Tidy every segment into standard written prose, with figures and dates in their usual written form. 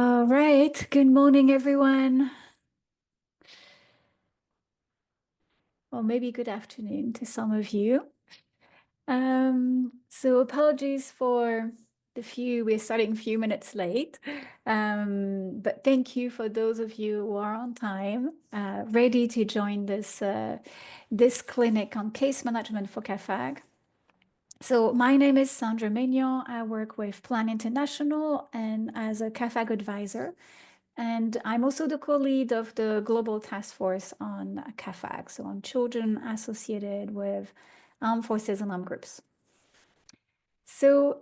All right. Good morning, everyone. Or maybe good afternoon to some of you. So apologies for we're starting a few minutes late. But thank you for those of you who are on time, ready to join this clinic on case management for CAAFAG. So my name is Sandra Mignon. I work with Plan International and as a CAAFAG advisor. And I'm also the co-lead of the Global Task Force on CAAFAG, so on children associated with armed forces and armed groups. So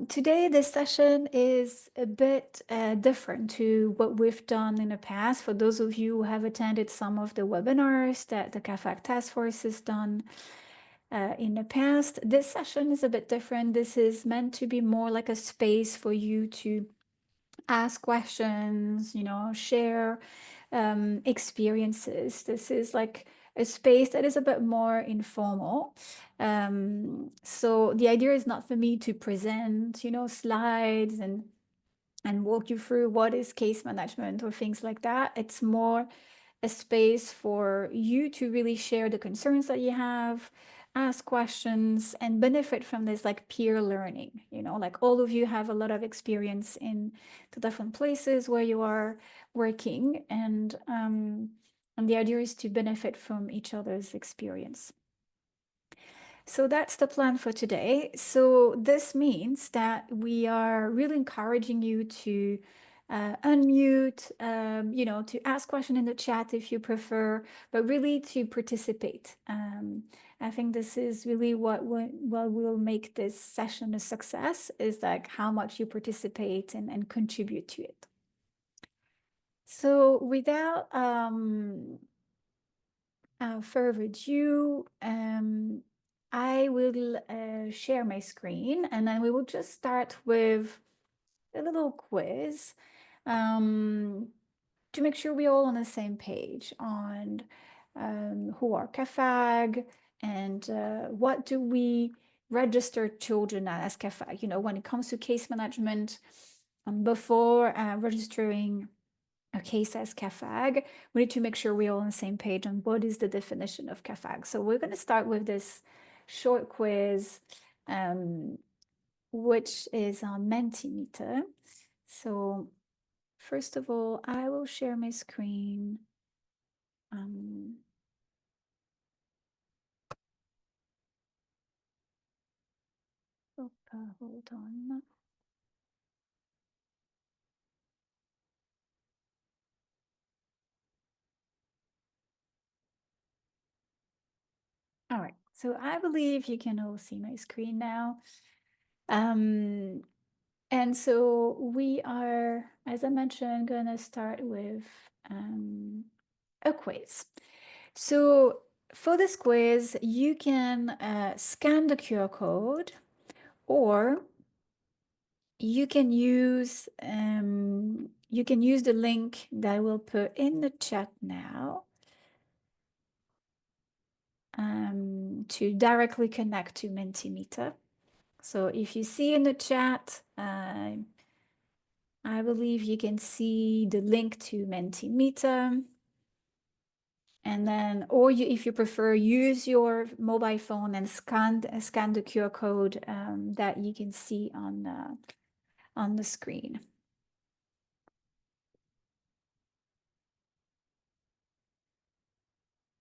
today, this session is a bit different to what we've done in the past. For those of you who have attended some of the webinars that the CAAFAG Task Force has done in the past, this session is a bit different. This is meant to be more like a space for you to ask questions, share experiences. This is like a space that is a bit more informal. So the idea is not for me to present, slides and walk you through what is case management or things like that. It's more a space for you to really share the concerns that you have, ask questions, and benefit from this like peer learning. Like all of you have a lot of experience in the different places where you are working, and the idea is to benefit from each other's experience. So that's the plan for today. So this means that we are really encouraging you to unmute, to ask questions in the chat if you prefer, but really to participate. I think this is really what will make this session a success, is like how much you participate and contribute to it. So without further ado, I will share my screen, and then we will just start with a little quiz to make sure we're all on the same page on who are CAAFAG and what do we register children as CAAFAG. When it comes to case management, before registering a case as CAAFAG, we need to make sure we're all on the same page on what is the definition of CAAFAG. So we're going to start with this short quiz, which is on Mentimeter. So first of all, I will share my screen. Hold on. All right, so I believe you can all see my screen now. And so we are, as I mentioned, gonna start with a quiz. So for this quiz, you can scan the QR code, or you can use the link that I will put in the chat now to directly connect to Mentimeter. So if you see in the chat, I believe you can see the link to Mentimeter. And then, or if you prefer, use your mobile phone and scan the QR code that you can see on the screen.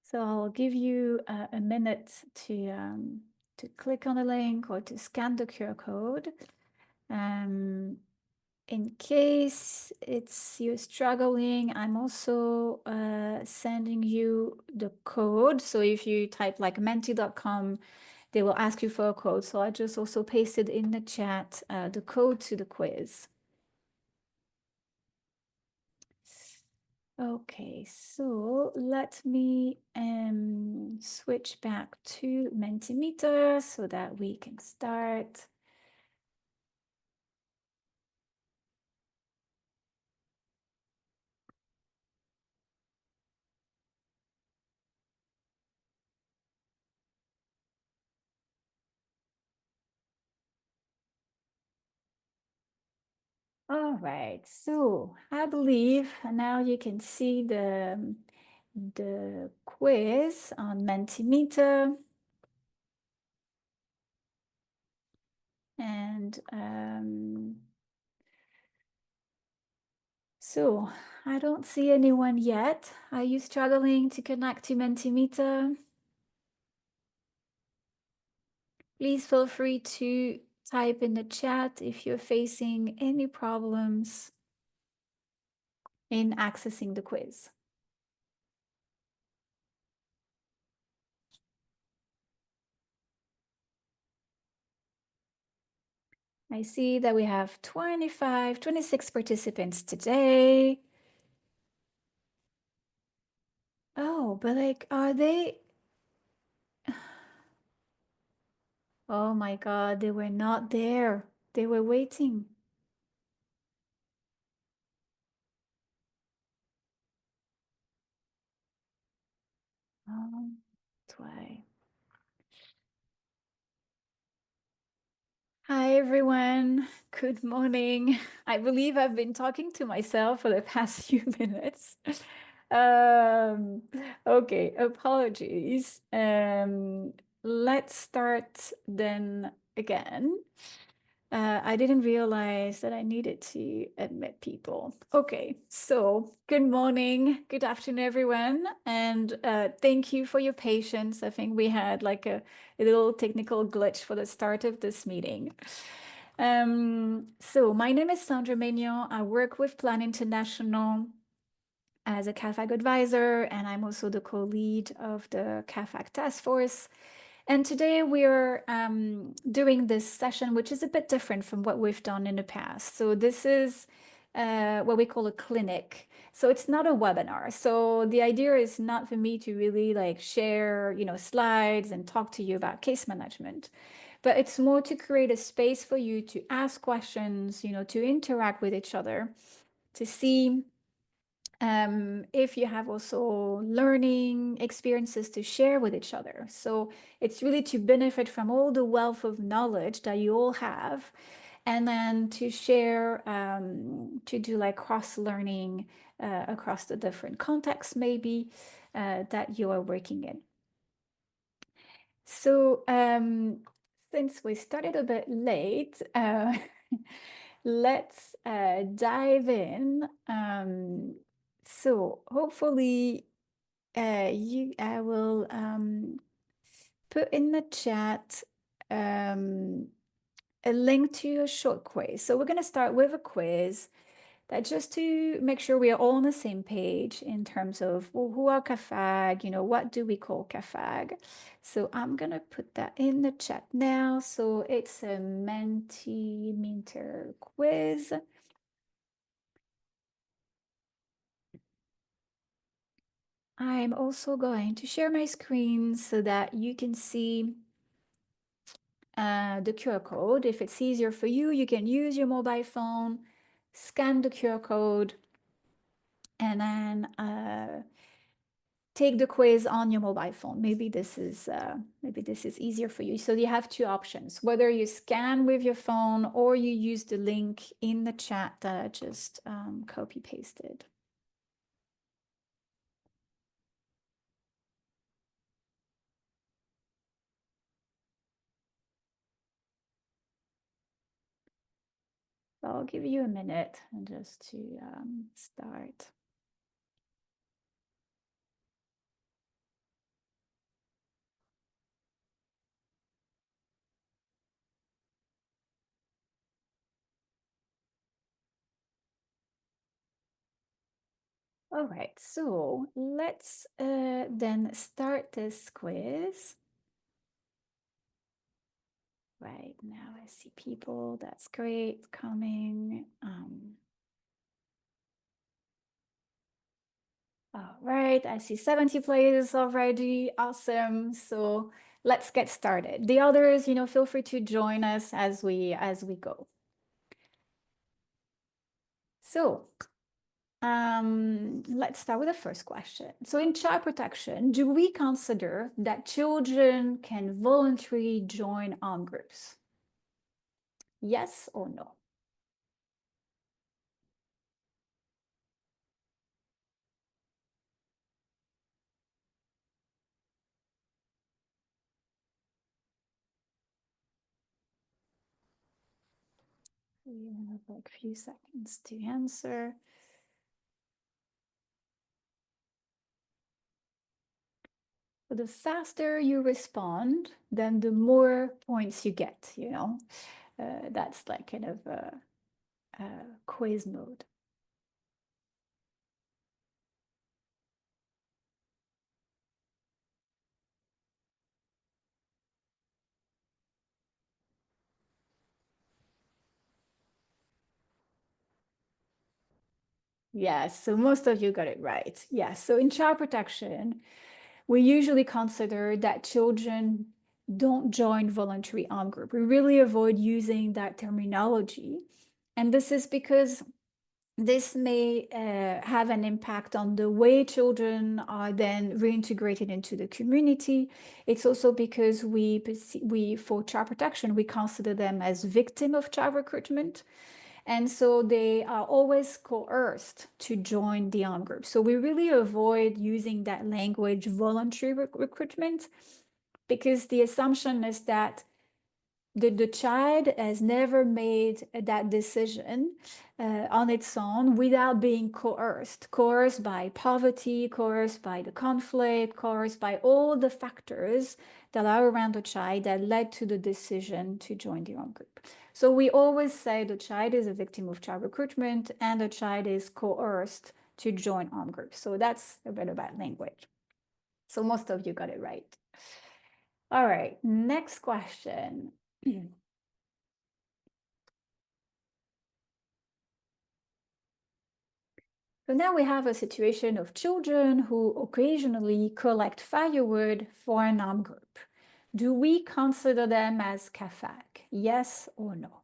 So I'll give you a minute to click on the link or to scan the QR code. In case you're struggling, I'm also sending you the code. So if you type like menti.com, they will ask you for a code. So I just also pasted in the chat the code to the quiz. Okay, so let me switch back to Mentimeter so that we can start. All right, so I believe now you can see the quiz on Mentimeter. And so I don't see anyone yet. Are you struggling to connect to Mentimeter? Please feel free to type in the chat if you're facing any problems in accessing the quiz. I see that we have 26 participants today. Oh, but like, are they? Oh my God, they were not there. They were waiting. That's why. Hi, everyone. Good morning. I believe I've been talking to myself for the past few minutes. Um, okay, apologies. Let's start then again. I didn't realize that I needed to admit people. Okay, so good morning, good afternoon, everyone, and thank you for your patience. I think we had like a little technical glitch for the start of this meeting. So my name is Sandra Maignan. I work with Plan International as a CAAFAG advisor, and I'm also the co-lead of the CAAFAG task force. And today we're doing this session, which is a bit different from what we've done in the past. So this is what we call a clinic. So it's not a webinar. So the idea is not for me to really like share, slides and talk to you about case management, but it's more to create a space for you to ask questions, to interact with each other, to see if you have also learning experiences to share with each other. So it's really to benefit from all the wealth of knowledge that you all have, and then to share, to do like cross-learning across the different contexts maybe that you are working in. So since we started a bit late, let's dive in. So hopefully I will put in the chat a link to a short quiz. So we're going to start with a quiz that just to make sure we are all on the same page in terms of, well, who are CAAFAG, what do we call CAAFAG? So I'm going to put that in the chat now. So it's a Mentimeter quiz. I'm also going to share my screen so that you can see the QR code. If it's easier for you, you can use your mobile phone, scan the QR code, and then take the quiz on your mobile phone. Maybe this is easier for you. So you have two options, whether you scan with your phone or you use the link in the chat that I just copy pasted. I'll give you a minute just to start. All right, so let's then start this quiz. Right now I see people, that's great, coming. All right, I see 70 players already, awesome. So let's get started. The others, feel free to join us as we go. So let's start with the first question. So in child protection, do we consider that children can voluntarily join armed groups? Yes or no? We have like a few seconds to answer. The faster you respond, then the more points you get, you know. That's like kind of a quiz mode. Yes, so most of you got it right. Yes, so in child protection, we usually consider that children don't join voluntary armed group. We really avoid using that terminology. And this is because this may have an impact on the way children are then reintegrated into the community. It's also because for child protection, we consider them as victim of child recruitment. And so they are always coerced to join the armed group. So we really avoid using that language, voluntary recruitment, because the assumption is that the child has never made that decision on its own without being coerced by poverty, coerced by the conflict, coerced by all the factors that are around the child that led to the decision to join the armed group. So we always say the child is a victim of child recruitment and the child is coerced to join armed groups. So that's a bit about language. So most of you got it right. All right, next question. So now we have a situation of children who occasionally collect firewood for an armed group. Do we consider them as CAAFAG? Yes or no?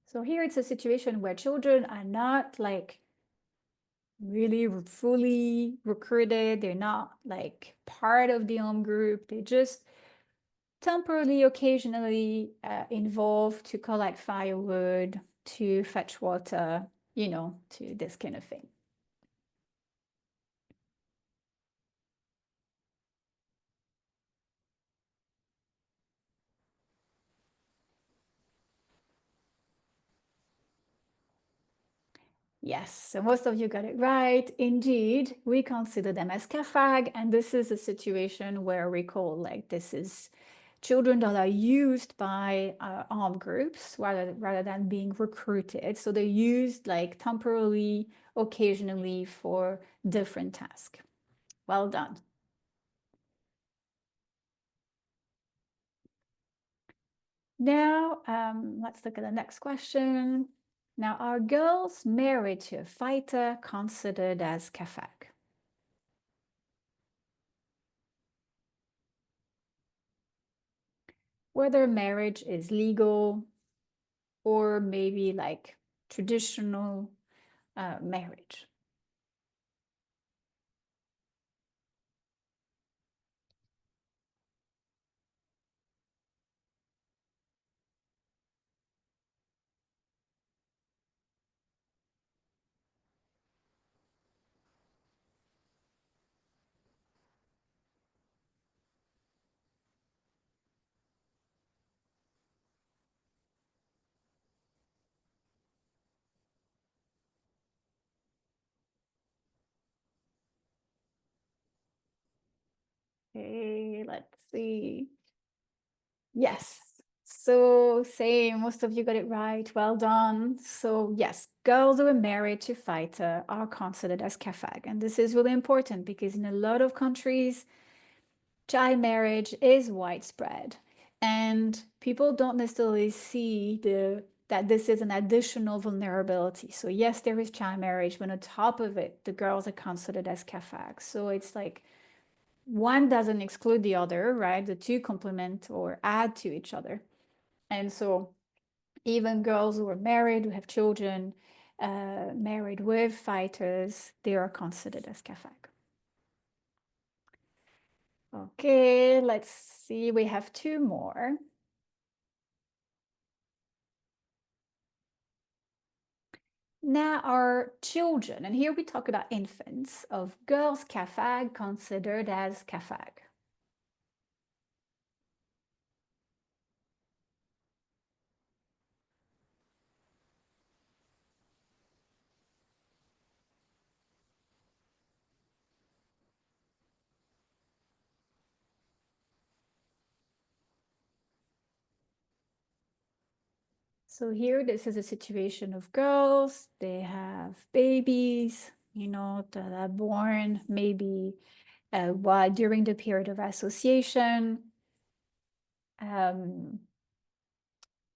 So here it's a situation where children are not like really fully recruited. They're not like part of the armed group. They just temporarily, occasionally involved to collect firewood, to fetch water, you know, to this kind of thing. Yes, so most of you got it right. Indeed, we consider them as CAAFAG, and this is a situation where we call like this is children that are used by armed groups rather than being recruited. So they're used like temporarily, occasionally for different tasks. Well done. Now, let's look at the next question. Now, are girls married to a fighter considered as CAAFAG? Whether marriage is legal or maybe like traditional marriage. Okay, let's see. Yes. So same, most of you got it right. Well done. So yes, girls who are married to fighter are considered as CAAFAG. And this is really important because in a lot of countries, child marriage is widespread. And people don't necessarily see that this is an additional vulnerability. So yes, there is child marriage, but on top of it, the girls are considered as CAAFAG. So it's like one doesn't exclude the other, right? The two complement or add to each other. And so even girls who are married, who have children, married with fighters, they are considered as CAAFAG. Okay, let's see. We have two more. Now, are children, and here we talk about infants, of girls' CAAFAG considered as CAAFAG? So here, this is a situation of girls. They have babies, that are born maybe while during the period of association. Um,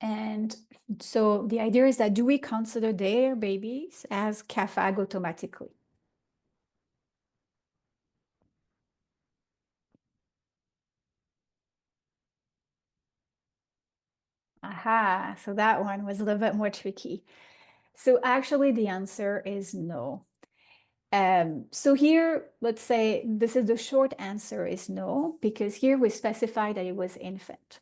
and so the idea is that do we consider their babies as CAAFAG automatically? Aha, so that one was a little bit more tricky. So actually, the answer is no. So here, let's say this is the short answer is no, because here we specify that it was infant.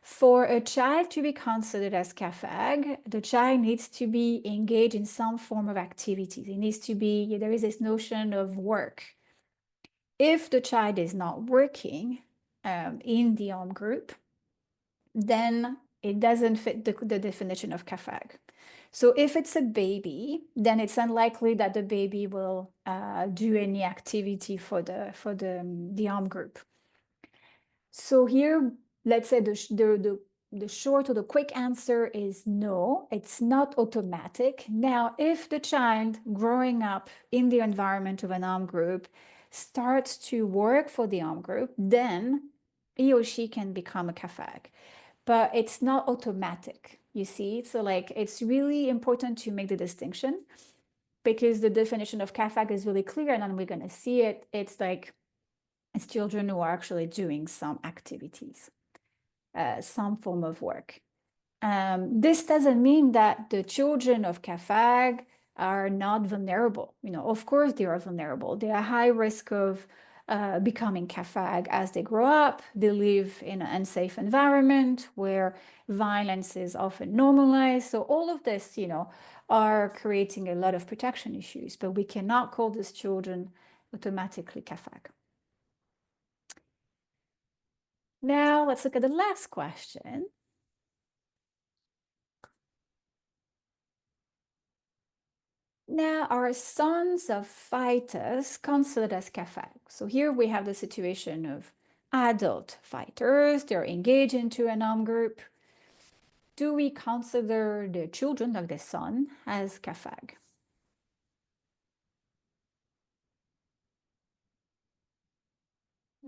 For a child to be considered as CAAFAG, the child needs to be engaged in some form of activities. It needs to be, there is this notion of work. If the child is not working in the arm group, then it doesn't fit the definition of CAAFAG. So if it's a baby, then it's unlikely that the baby will do any activity for the arm group. So here, let's say the short or the quick answer is no, it's not automatic. Now, if the child growing up in the environment of an arm group starts to work for the arm group, then he or she can become a CAAFAG. But it's not automatic, you see? So like it's really important to make the distinction because the definition of CAAFAG is really clear and then we're gonna see it. It's like it's children who are actually doing some activities, some form of work. This doesn't mean that the children of CAAFAG are not vulnerable. Of course they are vulnerable. They are high risk of becoming CAAFAG as they grow up. They live in an unsafe environment where violence is often normalized. So all of this, are creating a lot of protection issues, but we cannot call these children automatically CAAFAG. Now let's look at the last question. Now, are sons of fighters considered as CAAFAG? So here we have the situation of adult fighters. They're engaged into an armed group. Do we consider the children of the son as CAAFAG?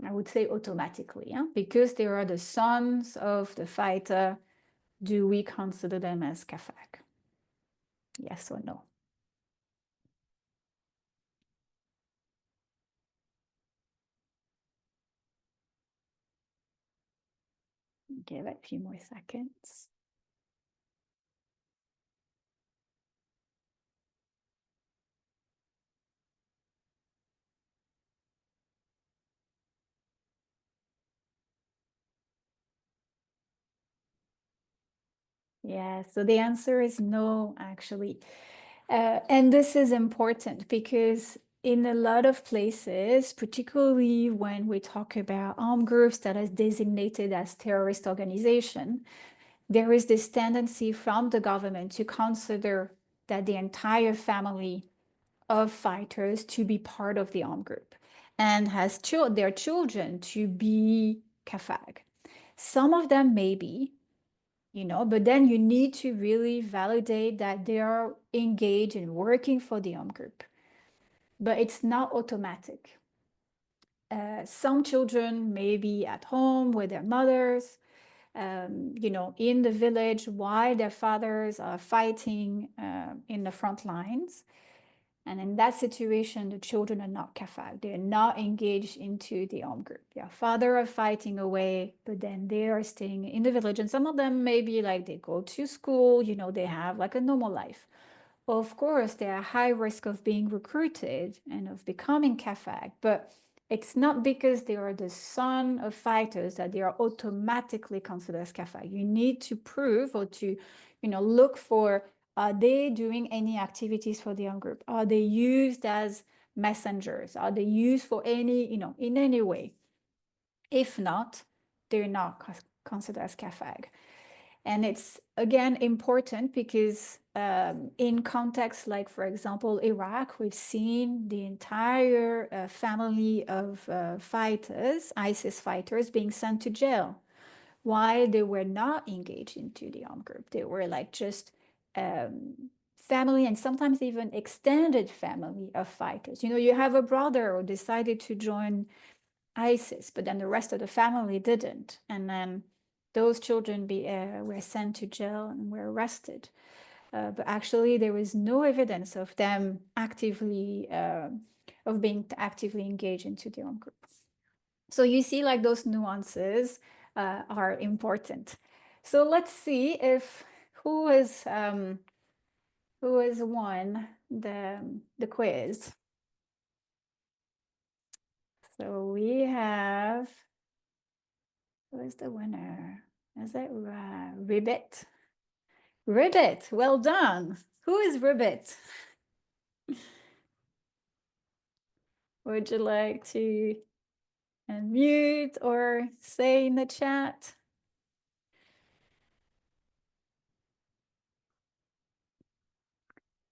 I would say automatically, because they are the sons of the fighter. Do we consider them as CAAFAG? Yes or no? Give it a few more seconds. Yeah, so the answer is no, actually. And this is important because in a lot of places, particularly when we talk about armed groups that are designated as terrorist organization, there is this tendency from the government to consider that the entire family of fighters to be part of the armed group and has their children to be CAAFAG. Some of them may be, but then you need to really validate that they are engaged in working for the armed group. But it's not automatic. Some children may be at home with their mothers, in the village while their fathers are fighting in the front lines. And in that situation, the children are not CAAFAG. They're not engaged into the armed group. Their father are fighting away, but then they are staying in the village. And some of them maybe like they go to school, they have like a normal life. Of course, they are high risk of being recruited and of becoming CAAFAG, but it's not because they are the son of fighters that they are automatically considered as CAAFAG. You need to prove or to, look for Are they doing any activities for the armed group? Are they used as messengers? Are they used for any, in any way? If not, they're not considered as CAAFAG. And it's again important because in contexts like, for example, Iraq, we've seen the entire family of fighters, ISIS fighters, being sent to jail while they were not engaged into the armed group. They were like just family and sometimes even extended family of fighters. You have a brother who decided to join ISIS, but then the rest of the family didn't. And then those children were sent to jail and were arrested. But actually, there was no evidence of them of being actively engaged into the armed group. So you see, like those nuances are important. So let's see if who has won the quiz. So we have, who is the winner? Is it Ribbit? Ribbit, well done. Who is Ribbit? Would you like to unmute or say in the chat?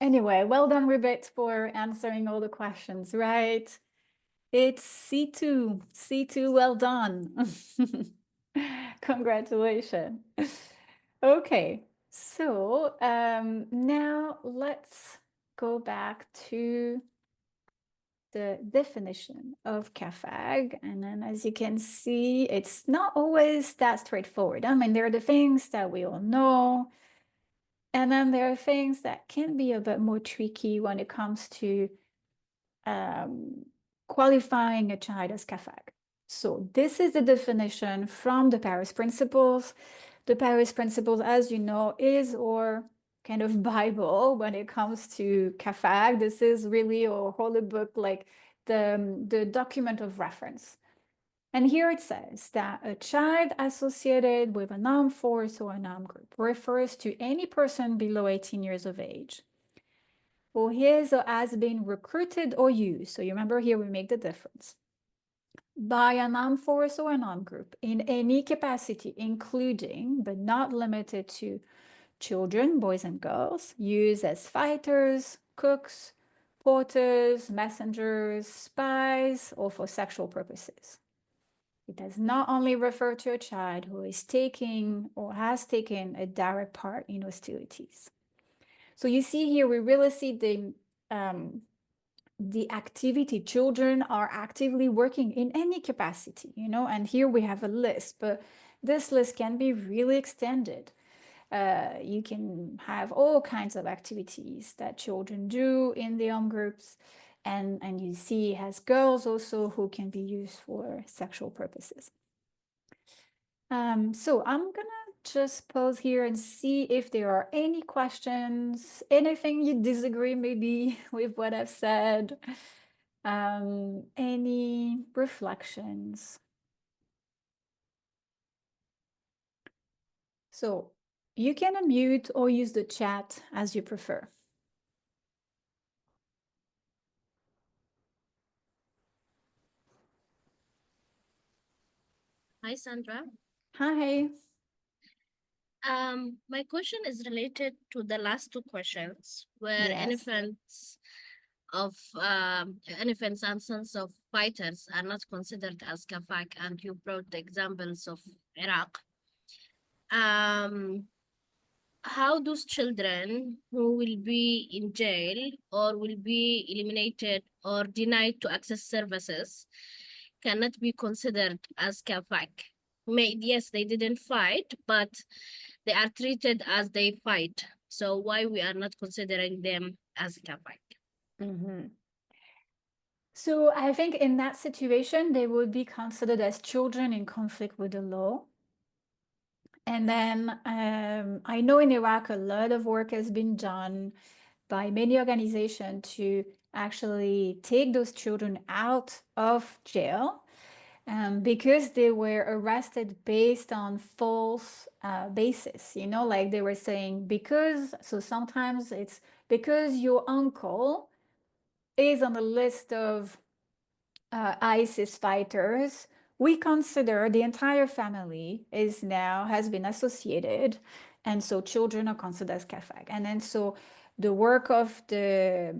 Anyway, well done, Ribbit, for answering all the questions, right? It's C2. C2, well done. Congratulations. Okay, so now let's go back to the definition of CAAFAG. And then as you can see, it's not always that straightforward. I mean, there are the things that we all know, and then there are things that can be a bit more tricky when it comes to qualifying a child as CAAFAG. So this is the definition from the Paris Principles. The Paris Principles, as you know, is our kind of Bible when it comes to CAAFAG. This is really our holy book, like the document of reference. And here it says that a child associated with an armed force or an armed group refers to any person below 18 years of age who is or has been recruited or used. So you remember here we make the difference. By an armed force or an armed group in any capacity, including but not limited to children, boys and girls, used as fighters, cooks, porters, messengers, spies, or for sexual purposes. It does not only refer to a child who is taking or has taken a direct part in hostilities. So you see here, we really see the activity. Children are actively working in any capacity, and here we have a list, but this list can be really extended. You can have all kinds of activities that children do in the armed groups, and you see it has girls also who can be used for sexual purposes. So I'm gonna just pause here and see if there are any questions, anything you disagree maybe with what I've said, any reflections. So you can unmute or use the chat as you prefer. Hi, Sandra. Hi. My question is related to the last two questions, where Yes. elephants and sons of fighters are not considered as kafak, and you brought the examples of Iraq. How those children who will be in jail or will be eliminated or denied to access services cannot be considered as kafak? Yes, they didn't fight, but they are treated as they fight. So why we are not considering them as kafak? So I think in that situation, they would be considered as children in conflict with the law. And then I know in Iraq, a lot of work has been done by many organizations to actually take those children out of jail. because they were arrested based on false basis, like they were saying, because, so sometimes it's because your uncle is on the list of ISIS fighters, we consider the entire family has been associated, and so children are considered as CAAFAG. And then so the work of the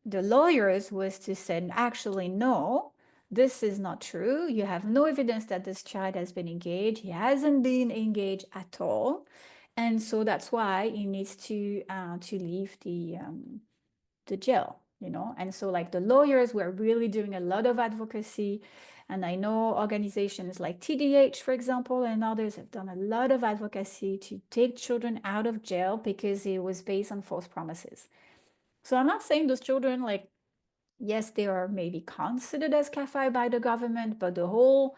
lawyers was to say, actually, no, this is not true. You have no evidence that this child has been engaged. He hasn't been engaged at all, and so that's why he needs to leave the jail, and so like the lawyers were really doing a lot of advocacy, and I know organizations like TDH, for example, and others have done a lot of advocacy to take children out of jail because it was based on false promises. So I'm not saying those children, like, yes, they are maybe considered as CAFI by the government, but the whole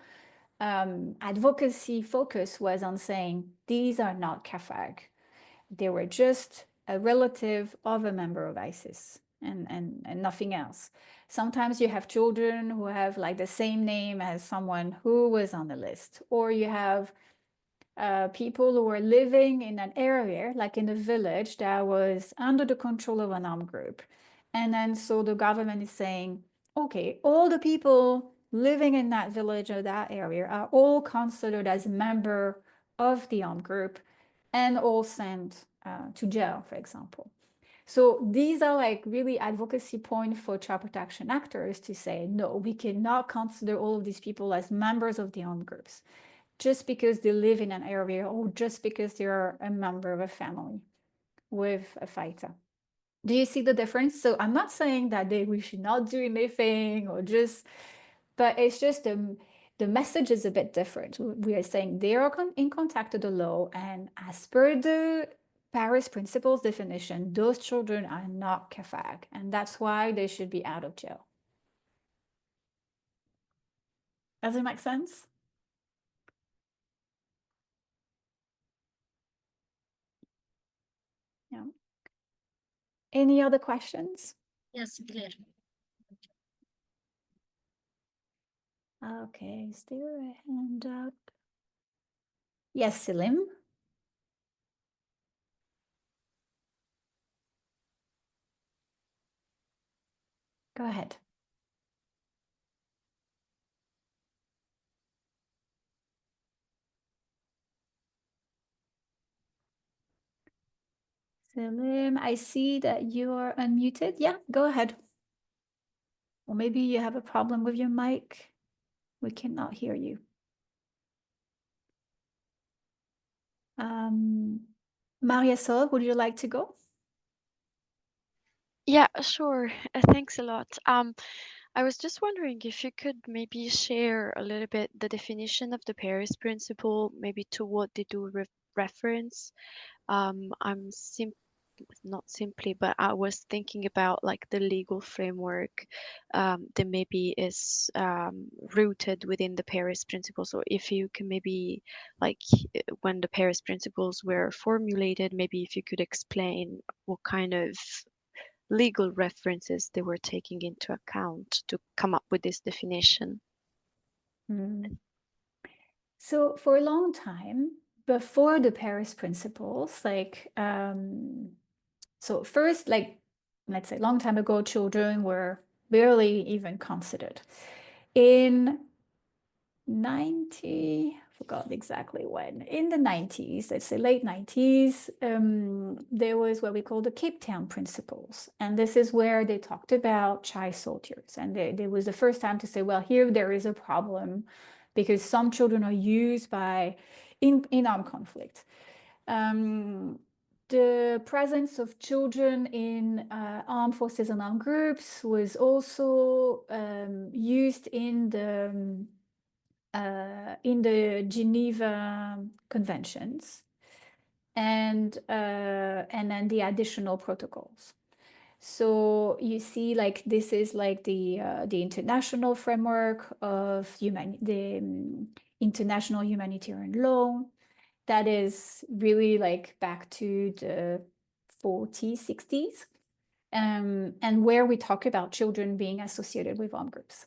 advocacy focus was on saying these are not CAFAG. They were just a relative of a member of ISIS and nothing else. Sometimes you have children who have like the same name as someone who was on the list, or you have people who were living in an area, like in a village that was under the control of an armed group. And then so the government is saying, okay, all the people living in that village or that area are all considered as a member of the armed group and all sent to jail, for example. So these are like really advocacy points for child protection actors to say, no, we cannot consider all of these people as members of the armed groups just because they live in an area or just because they are a member of a family with a fighter. Do you see the difference? So I'm not saying that we should not do anything or just, but it's just the message is a bit different. We are saying they are in contact with the law, and as per the Paris Principles definition, those children are not CAFAG, and that's why they should be out of jail. Does it make sense? Yeah. Any other questions? Yes, clear. Okay, is there a hand up? Yes, Selim, go ahead. Selim, I see that you're unmuted. Yeah, go ahead. Or maybe you have a problem with your mic. We cannot hear you. Maria Sol, would you like to go? Yeah, sure. Thanks a lot. I was just wondering if you could maybe share a little bit the definition of the Paris Principle, maybe to what they do reference. I'm not simply, but I was thinking about like the legal framework that maybe is rooted within the Paris Principles. So if you can maybe like when the Paris Principles were formulated, maybe if you could explain what kind of legal references they were taking into account to come up with this definition. So for a long time, before the Paris Principles, so first, like, let's say long time ago, children were barely even considered. In 90, forgot exactly when, in the 90s, let's say late 90s, there was what we call the Cape Town Principles. And this is where they talked about child soldiers. And there was the first time to say, well, here there is a problem because some children are used in armed conflict. The presence of children in armed forces and armed groups was also used in the Geneva Conventions and then the additional protocols. So you see, like this is like the international framework of the international humanitarian law that is really like back to the 40s, 60s, and where we talk about children being associated with armed groups.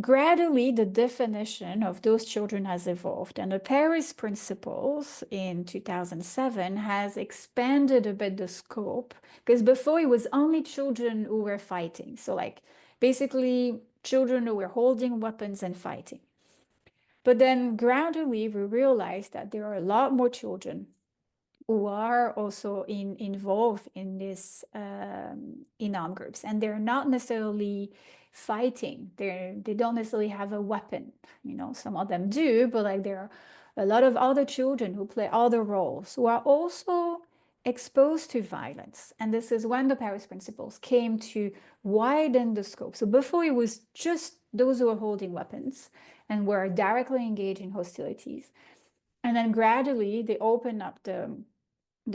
gradually the definition of those children has evolved, and the Paris Principles in 2007 has expanded a bit the scope, because before it was only children who were fighting. So like basically children who were holding weapons and fighting. But then gradually we realized that there are a lot more children who are also involved in this in armed groups, and they're not necessarily fighting. They don't necessarily have a weapon. You know, some of them do, but like there are a lot of other children who play other roles who are also exposed to violence. And this is when the Paris Principles came to widen the scope. So before it was just those who were holding weapons and were directly engaged in hostilities. And then gradually they opened up the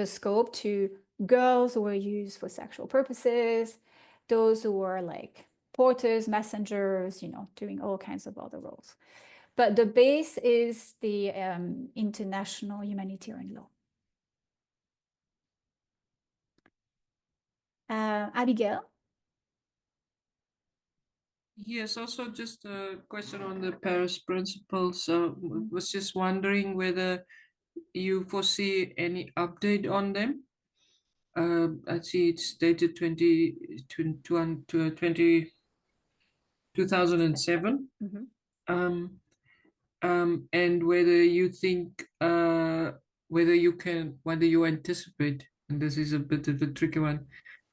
scope to girls who were used for sexual purposes, those who were like porters, messengers, you know, doing all kinds of other roles. But the base is the international humanitarian law. Abigail? Yes, also just a question on the Paris Principles. Was just wondering whether you foresee any update on them. I see it's dated 2007. Mhm. And whether you think, whether you anticipate, and this is a bit of a tricky one,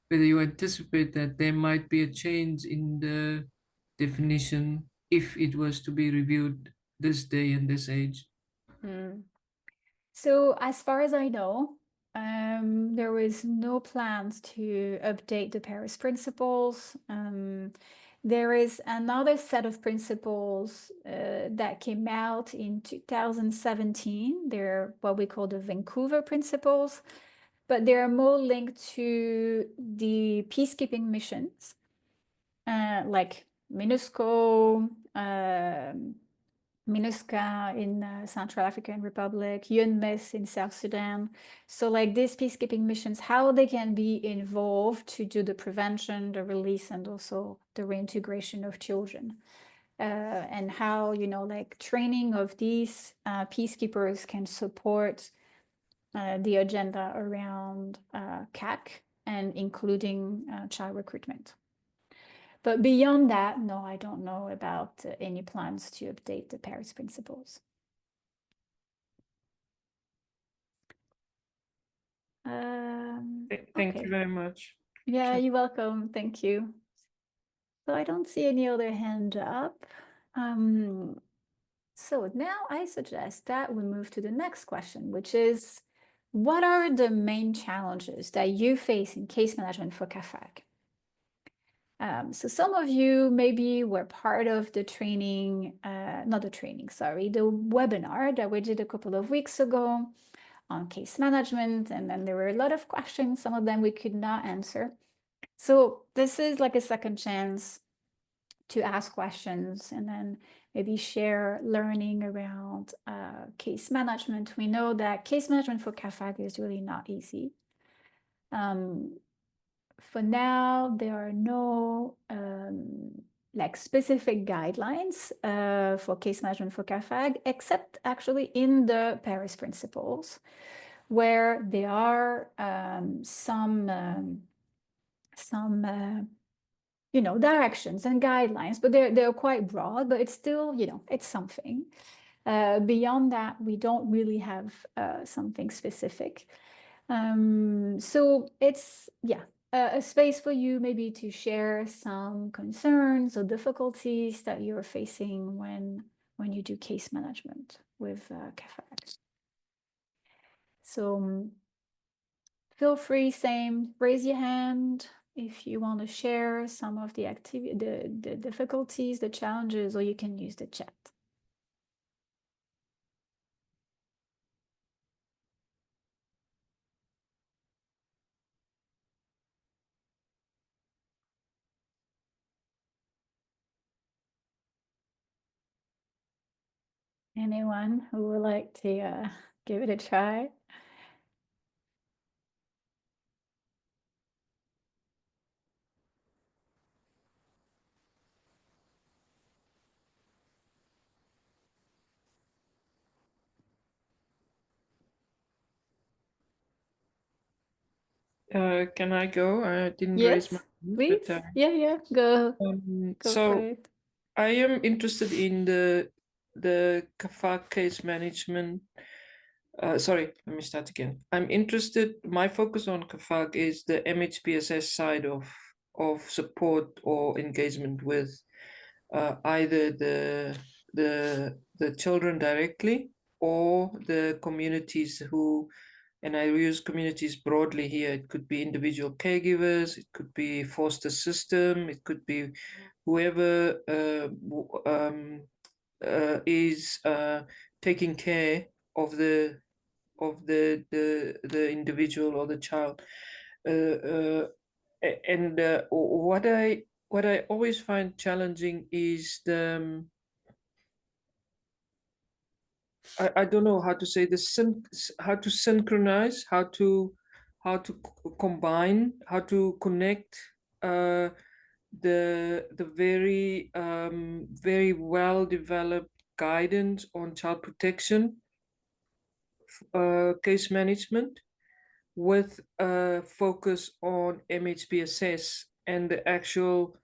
whether you anticipate that there might be a change in the definition if it was to be reviewed this day and this age. So as far as I know, there was no plans to update the Paris Principles. There is another set of principles that came out in 2017. They're what we call the Vancouver Principles, but they're more linked to the peacekeeping missions, like MINUSCO, MINUSCA in Central African Republic, UNMISS in South Sudan. So like these peacekeeping missions, how they can be involved to do the prevention, the release, and also the reintegration of children. And how, you know, like training of these peacekeepers can support the agenda around CAC and including child recruitment. But beyond that, no, I don't know about any plans to update the Paris Principles. Thank Okay. you very much. Yeah, you're welcome. Thank you. So I don't see any other hand up. So now I suggest that we move to the next question, which is, what are the main challenges that you face in case management for CAAFAG? So some of you maybe were part of the training, not the training, sorry, the webinar that we did a couple of weeks ago on case management. And then there were a lot of questions, some of them we could not answer. So this is like a second chance to ask questions and then maybe share learning around case management. We know that case management for CAAFAG is really not easy. For now, there are no like specific guidelines for case management for CAAFAG, except actually in the Paris Principles, where there are some you know, directions and guidelines, but they're quite broad, but it's still, you know, it's something. Beyond that, we don't really have something specific. So it's, yeah, a space for you maybe to share some concerns or difficulties that you're facing when you do case management with CAAFAG. So feel free, raise your hand if you want to share some of the activity, the difficulties, the challenges, or you can use the chat. Anyone who would like to give it a try? Can I go? I didn't raise my Yes, hand, but please. Yeah, go for so it. I am interested in the CAAFAG case management. Sorry, let me start again. I'm interested. My focus on CAAFAG is the MHPSS side of support or engagement with either the children directly or the communities who, and I use communities broadly here. It could be individual caregivers, it could be foster system, it could be whoever is taking care of the individual or the child. And what I always find challenging is I don't know how to say this, how to synchronize, combine, how to connect uh, the very well developed guidance on child protection case management with a focus on MHPSS and the actual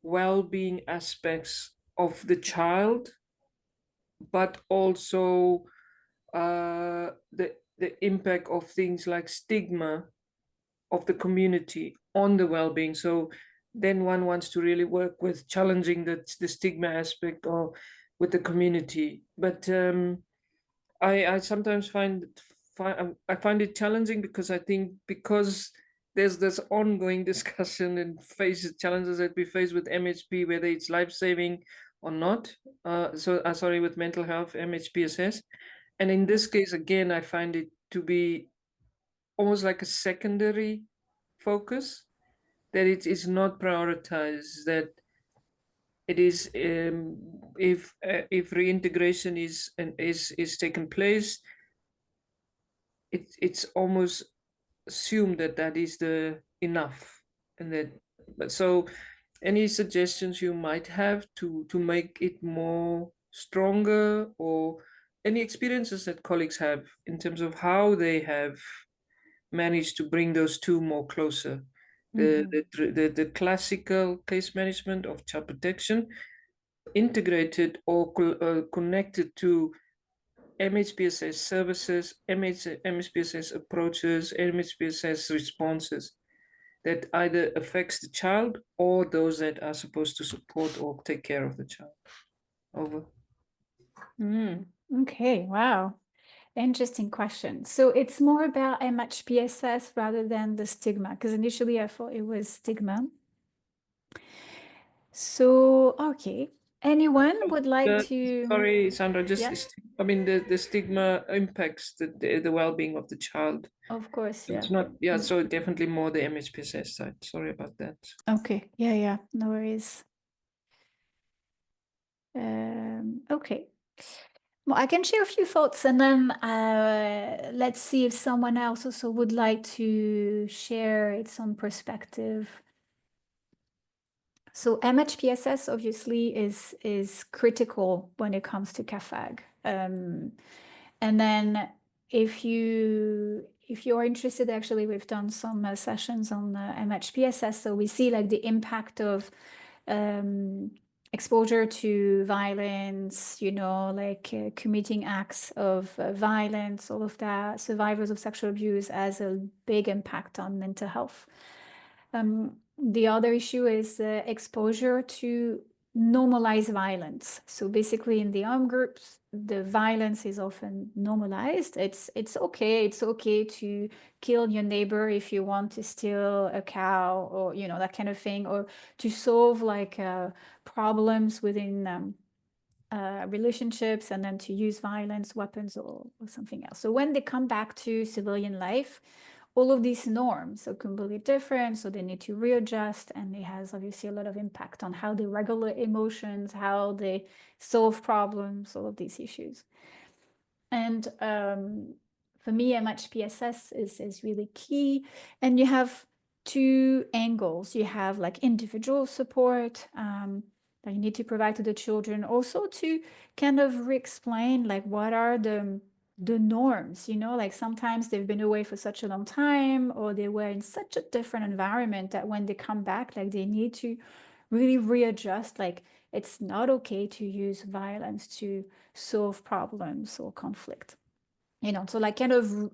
well-being aspects of the child, but also the impact of things like stigma of the community on the well-being. So then one wants to really work with challenging the stigma aspect or with the community. But I sometimes I find it challenging because I think because there's this ongoing discussion and face challenges that we face with MHP, whether it's life saving or not. Sorry, with mental health, MHPSS, and in this case again, I find it to be almost like a secondary focus, that it is not prioritized, that it is if reintegration is taking place, it's almost assumed that that is the enough, and that but so any suggestions you might have to make it more stronger, or any experiences that colleagues have in terms of how they have managed to bring those two more closer, the classical case management of child protection integrated or connected to MHPSS services, MHPSS approaches, MHPSS responses that either affects the child or those that are supposed to support or take care of the child. Over. Okay, wow. Interesting question. So it's more about MHPSS rather than the stigma, because initially I thought it was stigma. So, okay. Anyone would like to? Sorry, Sandra, Yeah, I mean, the stigma impacts the well-being of the child. of course, yeah. It's not, so definitely more the MHPSS side. Sorry about that. Okay, yeah, no worries. Okay. Well, I can share a few thoughts and then let's see if someone else also would like to share its own perspective. So MHPSS obviously is critical when it comes to CAAFAG. And then if you're interested, actually, we've done some sessions on MHPSS, so we see like the impact of exposure to violence, like committing acts of violence, all of that, survivors of sexual abuse has a big impact on mental health. The other issue is exposure to normalized violence. So basically in the armed groups, the violence is often normalized. It's okay to kill your neighbor if you want to steal a cow, or that kind of thing, or to solve like problems within relationships, and then to use violence, weapons, or something else. So when they come back to civilian life, all of these norms are completely different, so they need to readjust, and it has obviously a lot of impact on how they regulate emotions, how they solve problems, all of these issues. And for me, MHPSS is really key. And you have two angles. You have like individual support that you need to provide to the children, also to kind of re-explain like what are the the norms, like sometimes they've been away for such a long time, or they were in such a different environment that when they come back, like they need to really readjust. Like it's not okay to use violence to solve problems or conflict. So like kind of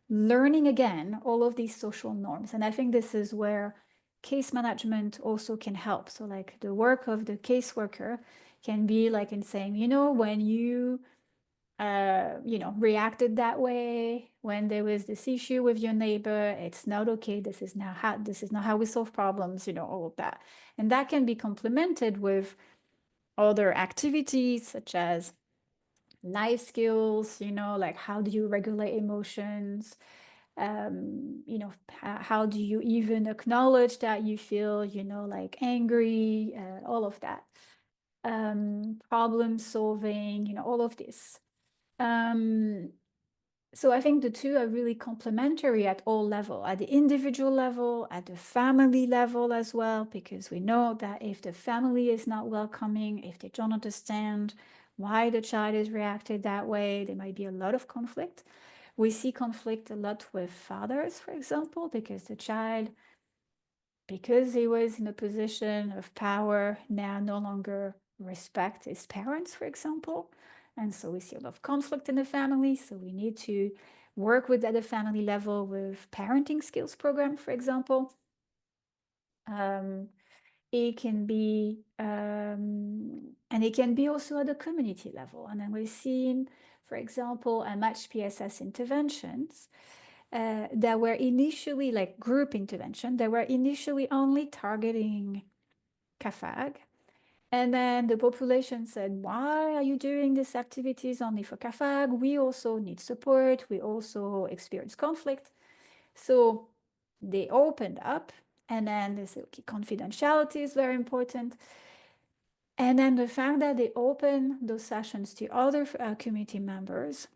learning again all of these social norms. And I think this is where case management also can help. So like the work of the caseworker can be like in saying, when you reacted that way when there was this issue with your neighbor, it's not okay. This is not how we solve problems, all of that. And that can be complemented with other activities such as life skills, like how do you regulate emotions? How do you even acknowledge that you feel, like angry, all of that. Problem solving, all of this. So I think the two are really complementary at all level, at the individual level, at the family level as well, because we know that if the family is not welcoming, if they don't understand why the child is reacted that way, there might be a lot of conflict. We see conflict a lot with fathers, for example, because the child, because he was in a position of power, now no longer respect his parents, for example. And so we see a lot of conflict in the family. So we need to work with at the family level with parenting skills program, for example. It can be, and it can be also at the community level. And then we've seen, for example, matched PSS interventions that were initially like group intervention, that were initially only targeting CAAFAG. And then the population said, why are you doing these activities only for CAAFAG? We also need support. We also experience conflict. So they opened up, and then they said, okay, confidentiality is very important. And then the fact that they open those sessions to other community members,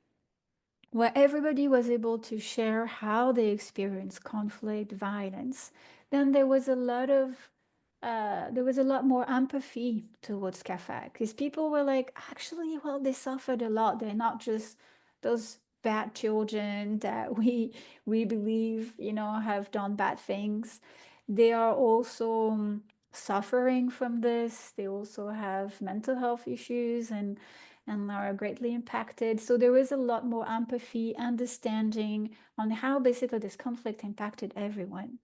where everybody was able to share how they experienced conflict, violence, then there was a lot more empathy towards CAAFAG, because people were like, actually, well, they suffered a lot. They're not just those bad children that we believe, have done bad things. They are also suffering from this. They also have mental health issues and are greatly impacted. So there is a lot more empathy, understanding on how basically this conflict impacted everyone.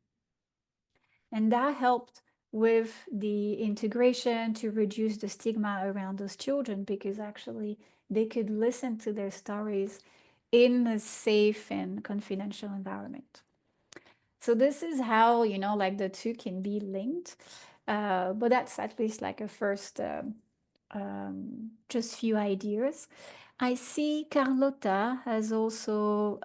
And that helped with the integration to reduce the stigma around those children, because actually they could listen to their stories in a safe and confidential environment. So this is how, like the two can be linked. But that's at least like a first just few ideas. I see Carlota has also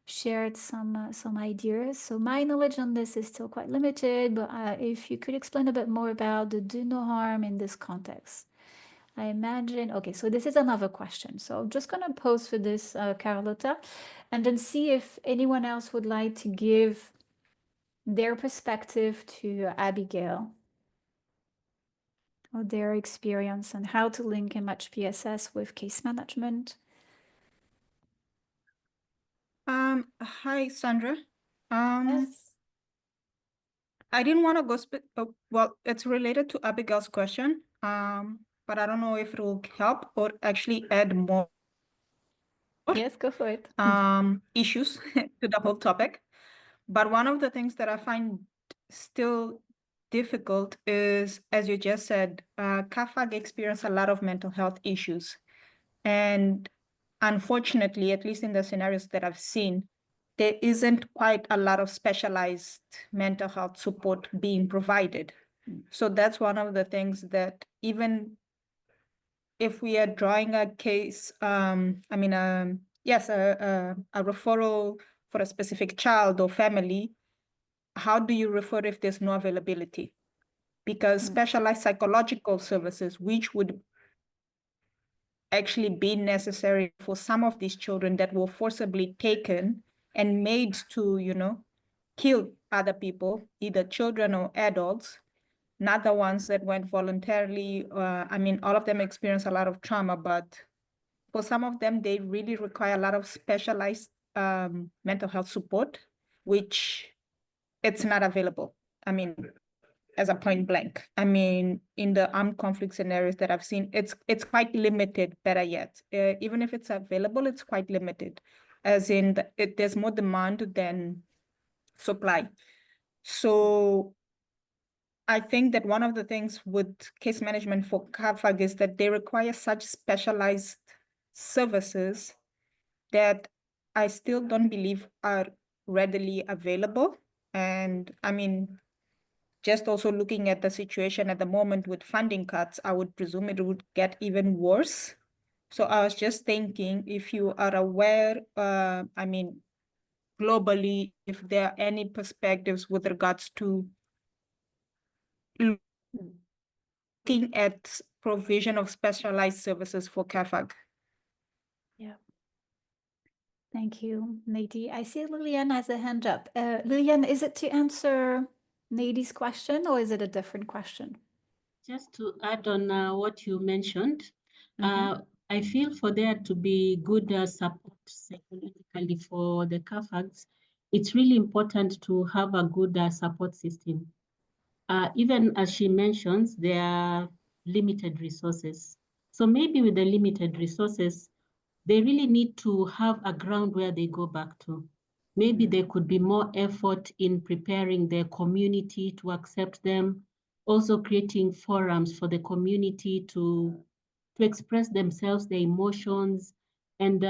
shared some ideas. So my knowledge on this is still quite limited, but if you could explain a bit more about the do no harm in this context. I imagine, okay, so this is another question. So I'm just gonna pose for this, Carlota, and then see if anyone else would like to give their perspective to Abigail, or their experience on how to link and match PSS with case management. Hi, Sandra. Yes. I didn't want to go well, it's related to Abigail's question, but I don't know if it will help or actually add more Yes, go for it. issues to the whole topic. But one of the things that I find still difficult is, as you just said, CAAFAG experience a lot of mental health issues. And unfortunately, at least in the scenarios that I've seen, there isn't quite a lot of specialized mental health support being provided. So that's one of the things that even if we are drawing a case, yes, a referral for a specific child or family, how do you refer if there's no availability? Because specialized psychological services, which would actually be necessary for some of these children that were forcibly taken and made to, kill other people, either children or adults, not the ones that went voluntarily. All of them experience a lot of trauma, but for some of them, they really require a lot of specialized mental health support, which it's not available. I mean, as a point blank. I mean, in the armed conflict scenarios that I've seen, it's quite limited, better yet. Even if it's available, it's quite limited, as in there's more demand than supply. So I think that one of the things with case management for CAAFAG is that they require such specialized services that I still don't believe are readily available. And I mean, just also looking at the situation at the moment with funding cuts, I would presume it would get even worse. So I was just thinking, if you are aware, I mean, globally, if there are any perspectives with regards to looking at provision of specialized services for CAAFAG. Yeah. Thank you, Nady. I see Lillian has a hand up. Lillian, is it to answer Nady's question or is it a different question? Just to add on what you mentioned, Mhm. I feel for there to be good support psychologically for the CAAFAGs, it's really important to have a good support system. Even as she mentions, there are limited resources. So maybe with the limited resources, they really need to have a ground where they go back to. Maybe there could be more effort in preparing their community to accept them, also creating forums for the community to express themselves, their emotions, and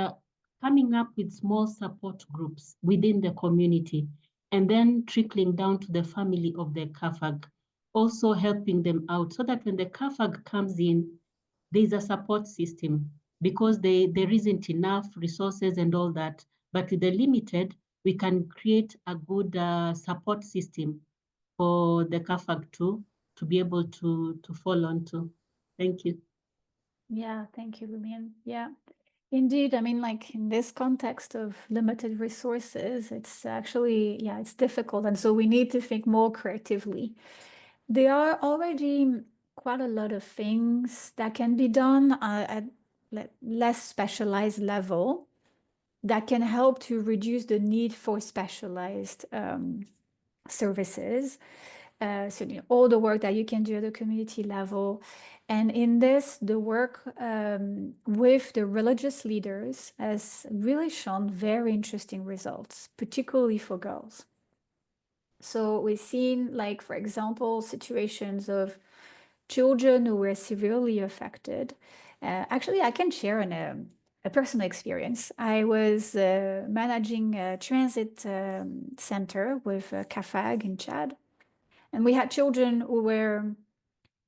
coming up with small support groups within the community, and then trickling down to the family of the CAAFAG, also helping them out so that when the CAAFAG comes in, there's a support system because there isn't enough resources and all that. But with the limited, we can create a good support system for the CAAFAG to be able to fall onto. Thank you. Yeah, thank you, Lillian. Yeah, indeed. I mean, like in this context of limited resources, it's actually, yeah, it's difficult. And so we need to think more creatively. There are already quite a lot of things that can be done at less specialized level that can help to reduce the need for specialized services. So all the work that you can do at the community level. And in this, the work with the religious leaders has really shown very interesting results, particularly for girls. So we've seen, like, for example, situations of children who were severely affected. Actually, I can share a personal experience. I was managing a transit center with CAAFAG in Chad. And we had children who were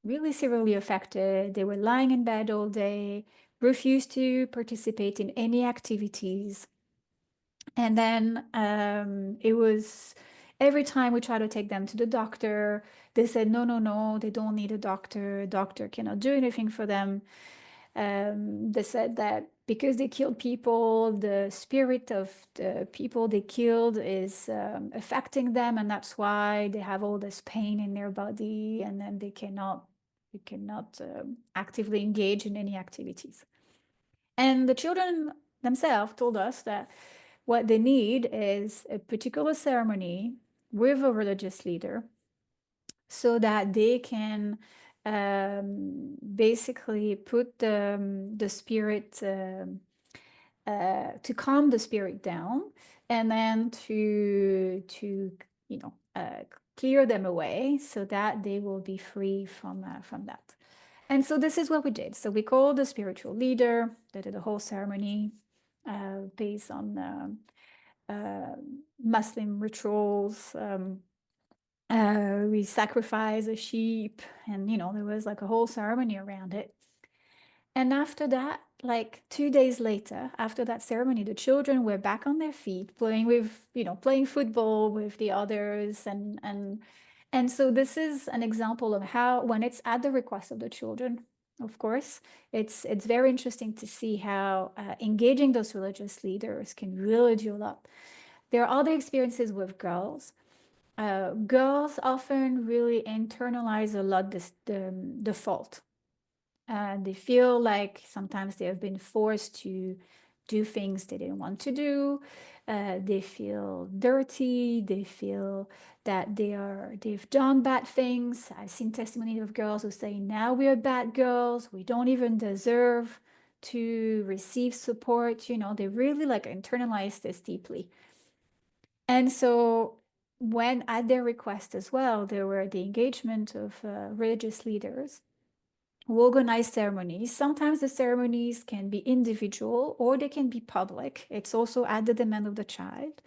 really severely affected. They were lying in bed all day, refused to participate in any activities. And then it was every time we tried to take them to the doctor, they said, no, no, no, they don't need a doctor. Doctor cannot do anything for them. They said that because they killed people, the spirit of the people they killed is affecting them, and that's why they have all this pain in their body, and then they cannot actively engage in any activities. And the children themselves told us that what they need is a particular ceremony with a religious leader so that they can basically put the spirit to calm the spirit down, and then to clear them away so that they will be free from that. And so this is what we did. So we called the spiritual leader. They did a whole ceremony based on Muslim rituals. We sacrificed a sheep, and there was like a whole ceremony around it. And after that, like 2 days later, after that ceremony, the children were back on their feet, playing football with the others, and so this is an example of how, when it's at the request of the children, of course, it's very interesting to see how engaging those religious leaders can really do a lot. There are other experiences with girls. Girls often really internalize a lot the fault. They feel like sometimes they have been forced to do things they didn't want to do. They feel dirty. They feel that they've done bad things. I've seen testimony of girls who say, now we are bad girls. We don't even deserve to receive support. You know, they really like internalize this deeply. And so when at their request as well, there were the engagement of religious leaders who organize ceremonies. Sometimes the ceremonies can be individual or they can be public. It's also at the demand of the child.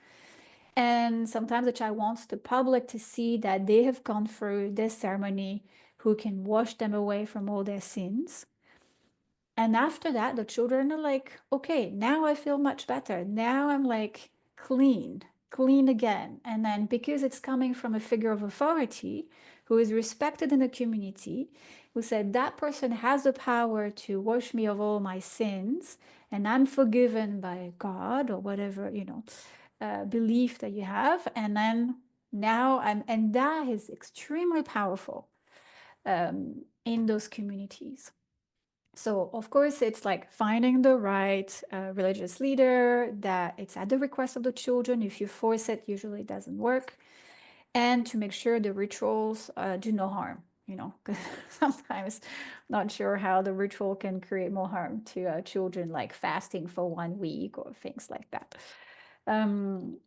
And sometimes the child wants the public to see that they have gone through this ceremony, who can wash them away from all their sins. And after that, the children are like, okay, now I feel much better. Now I'm like clean again. And then because it's coming from a figure of authority who is respected in the community, who said that person has the power to wash me of all my sins, and I'm forgiven by God or whatever, belief that you have. And then now and that is extremely powerful in those communities. So of course, it's like finding the right religious leader, that it's at the request of the children. If you force it, usually it doesn't work. And to make sure the rituals do no harm, because sometimes not sure how the ritual can create more harm to children, like fasting for 1 week or things like that.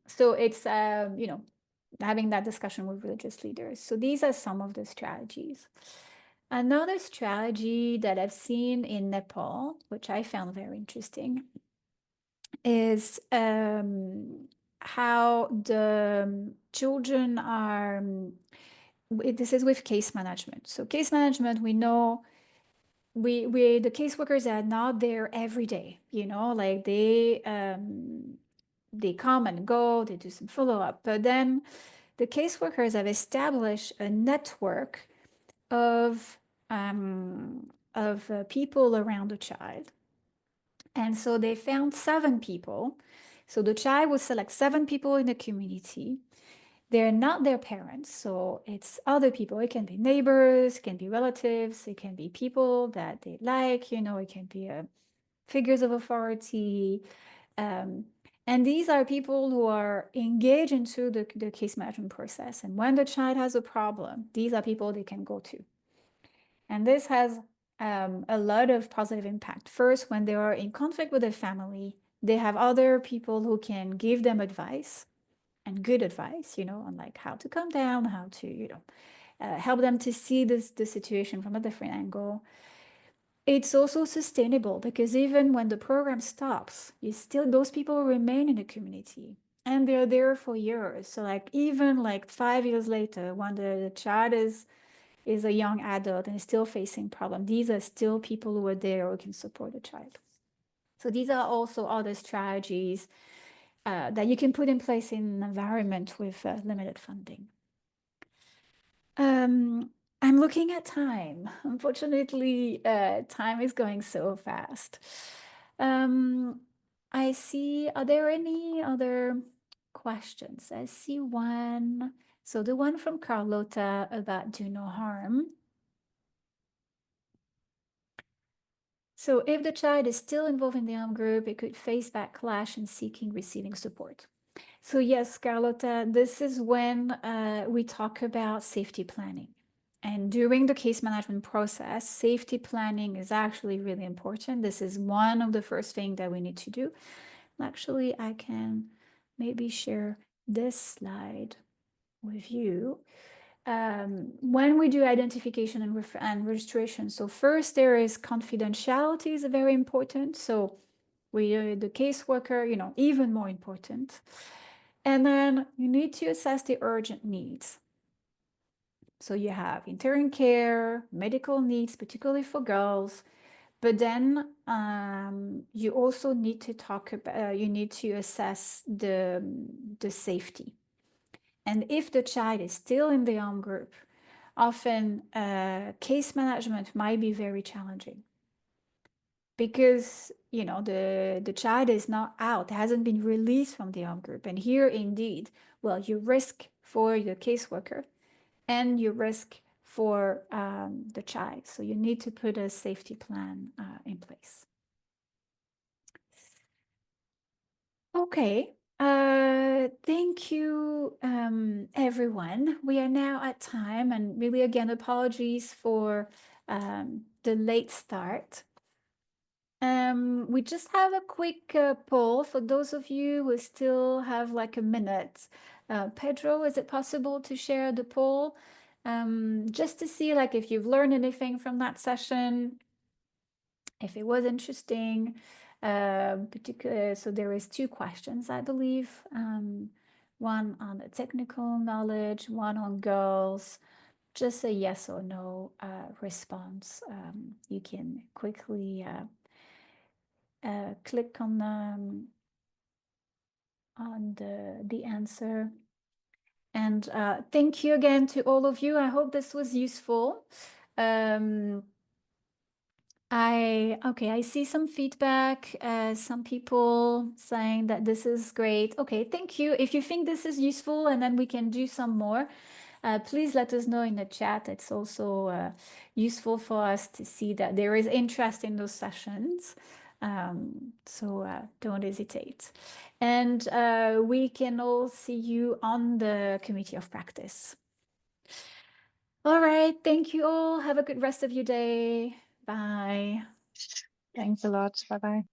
So it's, having that discussion with religious leaders. So these are some of the strategies. Another strategy that I've seen in Nepal, which I found very interesting, is how the children are, this is with case management. So case management, we know the caseworkers are not there every day, like they come and go, they do some follow-up, but then the caseworkers have established a network of people around the child. And so they found 7 people. So the child would select 7 people in the community. They're not their parents, so it's other people. It can be neighbors, it can be relatives, it can be people that they like, it can be figures of authority. And these are people who are engaged into the case management process. And when the child has a problem, these are people they can go to. And this has a lot of positive impact. First, when they are in conflict with their family, they have other people who can give them advice, and good advice, on like how to calm down, how to, help them to see the situation from a different angle. It's also sustainable because even when the program stops, those people remain in the community and they're there for years. So like even like 5 years later, when the child is a young adult and is still facing problems, these are still people who are there who can support the child. So these are also other strategies that you can put in place in an environment with limited funding. I'm looking at time. Unfortunately, time is going so fast. I see, are there any other questions? I see one. So the one from Carlota about do no harm. So if the child is still involved in the armed group, it could face backlash in seeking receiving support. So yes, Carlota, this is when we talk about safety planning. And during the case management process, safety planning is actually really important. This is one of the first things that we need to do. Actually, I can maybe share this slide with you. When we do identification and registration, so first there is confidentiality is very important. So the caseworker, even more important. And then you need to assess the urgent needs. So you have interim care, medical needs, particularly for girls. But then you also need to talk about, you need to assess the safety. And if the child is still in the armed group, often case management might be very challenging because the child is not out, hasn't been released from the armed group. And here indeed, well, you risk for the caseworker and you risk for the child. So you need to put a safety plan in place. Okay. Thank you, everyone. We are now at time, and really, again, apologies for the late start. We just have a quick poll for those of you who still have like a minute. Pedro, is it possible to share the poll? Just to see like if you've learned anything from that session, if it was interesting. So there is 2 questions, I believe. One on the technical knowledge, one on girls. Just a yes or no response. You can quickly click on the answer. And thank you again to all of you. I hope this was useful. I see some feedback, some people saying that this is great. Okay, thank you. If you think this is useful and then we can do some more, please let us know in the chat. It's also useful for us to see that there is interest in those sessions. So don't hesitate. And we can all see you on the committee of practice. All right, thank you all. Have a good rest of your day. Bye. Thanks a lot. Bye-bye.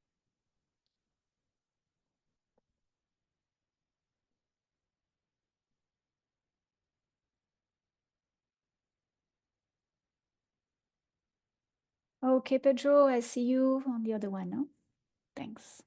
Okay, Pedro, I see you on the other one, no? Thanks.